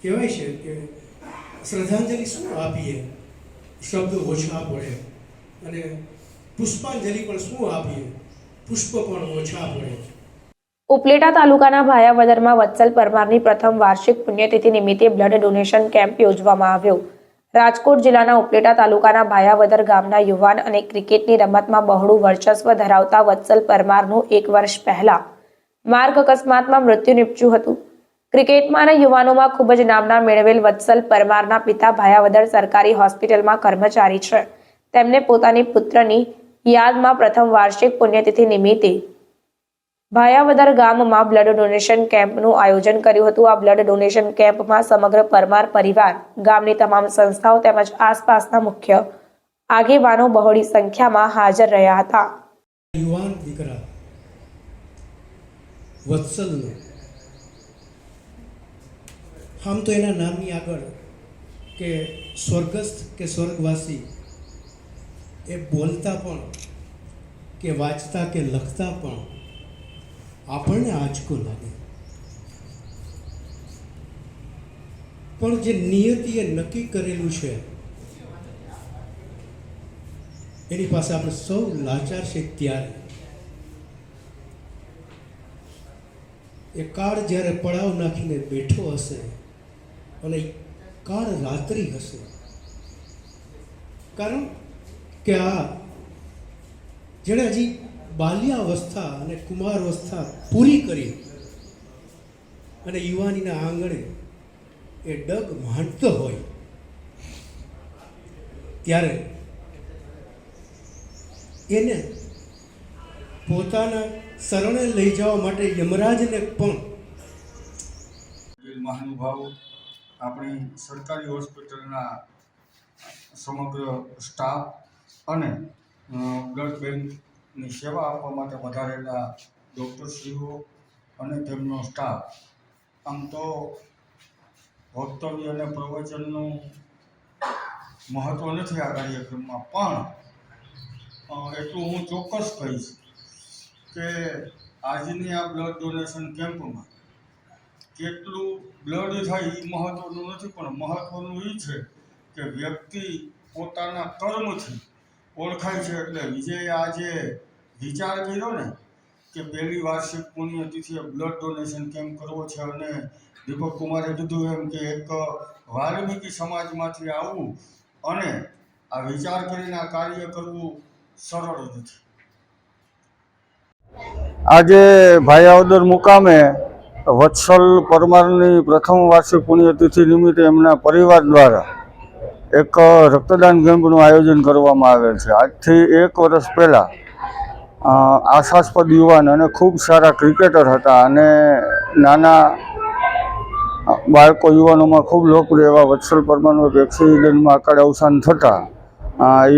કહેવાય છે કે શ્રદ્ધાંજલિ શું આપીએ, શબ્દ ઓછા પડે, અને પુષ્પાંજલિ પણ શું આપીએ, પુષ્પ પણ ઓછા પડે. ઉપલેટા તાલુકાના ભાયાવદરમાં વત્સલ પરમારની પ્રથમ વાર્ષિક પુણ્યતિથિ નિમિત્તે બ્લડ ડોનેશન કેમ્પ યોજવામાં આવ્યો. રાજકોટ જિલ્લાના ઉપલેટા તાલુકાના ભાયાવદર ગામના યુવાન અને ક્રિકેટની રમતમાં બહોળું વર્ચસ્વ ધરાવતા વત્સલ પરમારનું 1 વર્ષ પહેલા માર્ગ અકસ્માતમાં મૃત્યુ નિપજ્યું હતું. ક્રિકેટમાં અને યુવાનોમાં ખૂબ જ નામના મેળવેલ વત્સલ પરમારના પિતા ભાયાવદર સરકારી હોસ્પિટલમાં કર્મચારી છે. તેમને પોતાની પુત્રની યાદમાં પ્રથમ વાર્ષિક પુણ્યતિથિ નિમિત્તે ભાયાવદર ગામમાં બ્લડ ડોનેશન કેમ્પનું આયોજન કર્યું હતું. આ બ્લડ ડોનેશન કેમ્પમાં સમગ્ર પરમાર પરિવાર, ગામની તમામ સંસ્થાઓ તેમજ આસપાસના મુખ્ય આગેવાનો બહોળી સંખ્યામાં હાજર રહ્યા હતા. યુવાન દીકરા વત્સલને આમ તો એના નામની આગળ કે સ્વર્ગસ્થ કે સ્વર્ગવાસી એ બોલતા પણ કે વાંચતા કે લખતા પણ આપણને આંચકો લાગે, પણ જે નિયતિએ નક્કી કરેલું છે એની પાસે આપણે સૌ લાચાર છે. ત્યારે એ કાળ જ્યારે પડાવ નાખીને બેઠો હશે અને કાળ રાત્રિ હશે, કારણ કે આ જેણે હજી બાલ્યાવસ્થા અને કુમારાવસ્થા પૂરી કરી અને યુવાનીના આંગણે એ ડગ માંડતો હોય, ત્યારે એને પોતાના શરણે લઈ જવા માટે યમરાજને પણ મહાનુભાવો, આપણી સરકારી હોસ્પિટલના સમગ્ર સ્ટાફ અને બ્લડ બેંકની સેવા આપવા માટે વધારેલા ડૉક્ટરશ્રીઓ અને તેમનો સ્ટાફ. આમ તો વક્તવ્ય અને પ્રવચનનું મહત્ત્વ નથી આ કાર્યક્રમમાં, પણ એટલું હું ચોક્કસ કહીશ કે આજની આ બ્લડ ડોનેશન કેમ્પમાં કેટલું બ્લડ થાય એ મહત્ત્વનું નથી, પણ મહત્ત્વનું એ છે કે વ્યક્તિ પોતાના કર્મથી ઓળખાય છે. એટલે વિજયે આજે વિચાર કર્યો ને કે પહેલી વાર્ષિક પુણ્યતિથિએ બ્લડ ડોનેશન કેમ્પ કરવો છે, અને દીપક કુમારે કીધું એમ કે એક વાલ્મીકી સમાજમાંથી આવવું અને આ વિચાર કરીને આ કાર્ય કરવું સરળ નથી. આજે ભાયાવદર મુકામે વત્સલ પરમારની પ્રથમ વાર્ષિક પુણ્યતિથિ નિમિત્તે એમના પરિવાર દ્વારા એક રક્તદાન કેમ્પનું આયોજન કરવામાં આવેલ છે. આજથી 1 વર્ષ પહેલાં આશાસ્પદ યુવાન અને ખૂબ સારા ક્રિકેટર હતા અને નાના બાળકો યુવાનોમાં ખૂબ લોકપ્રિય એવા વત્સલ પરમારનું એક એક્સિડન્ટમાં અકાળે અવસાન થતાં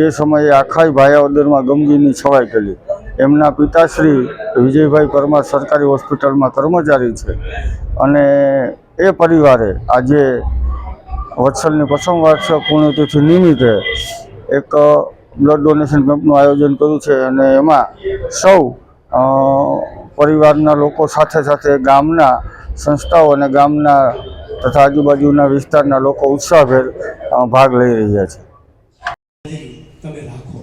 એ સમયે આખા ભાયાવદરમાં ગમગીની છવાઈ ગયેલી. એમના પિતાશ્રી વિજયભાઈ પરમાર સરકારી હોસ્પિટલમાં કર્મચારી છે અને એ પરિવારે આજે વત્સલની પ્રથમ વાર્ષિક પુણ્યતિથિ નિમિત્તે એક બ્લડ ડોનેશન કેમ્પનું આયોજન કર્યું છે અને એમાં સૌ પરિવારના લોકો સાથે સાથે ગામના સંસ્થાઓ અને ગામના તથા આજુબાજુના વિસ્તારના લોકો ઉત્સાહભેર ભાગ લઈ રહ્યા છે. તમે રાખો.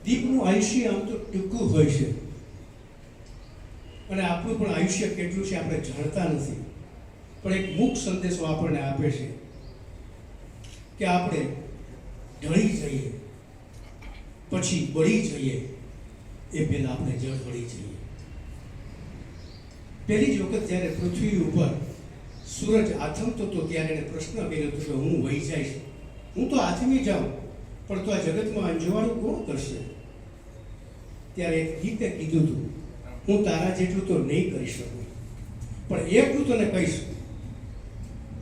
દીપનું આયુષ્ય આમ તો ટૂંકું હોય છે અને આપણું પણ આયુષ્ય કેટલું છે આપણે જાણતા નથી, પણ એક મુખ સંદેશો આપણને આપે છે કે આપણે ઢળી જઈએ પછી બળી જઈએ એ પહેલાં આપણે જળ બળી જઈએ. પહેલી જ વખત જ્યારે પૃથ્વી ઉપર સૂરજ આથમતો હતો ત્યારે એને પ્રશ્ન કર્યો હતો કે હું વહી જઈશ, હું તો આથમી જાઉં, પણ તો આ જગતમાં અંજવાળું કોણ કરશે? ત્યારે એક ગીતે કીધું હતું, હું તારા જેટલું તો નહીં કરી શકું, પણ એટલું તને કહીશ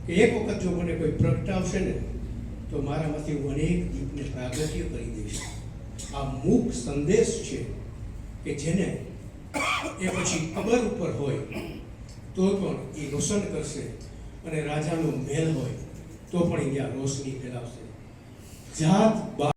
કે એક વખત જો મને કોઈ પ્રગટાવશે ને તો મારામાંથી હું અનેક દીપને પ્રાગટ્ય કરી દઈશ. આ મૂક સંદેશ છે કે જેને એ પછી કબર ઉપર હોય તો પણ એ રોશન કરશે, અને રાજાનો મહેલ હોય તો પણ અહીંયા રોશની ફેલાવશે. જાત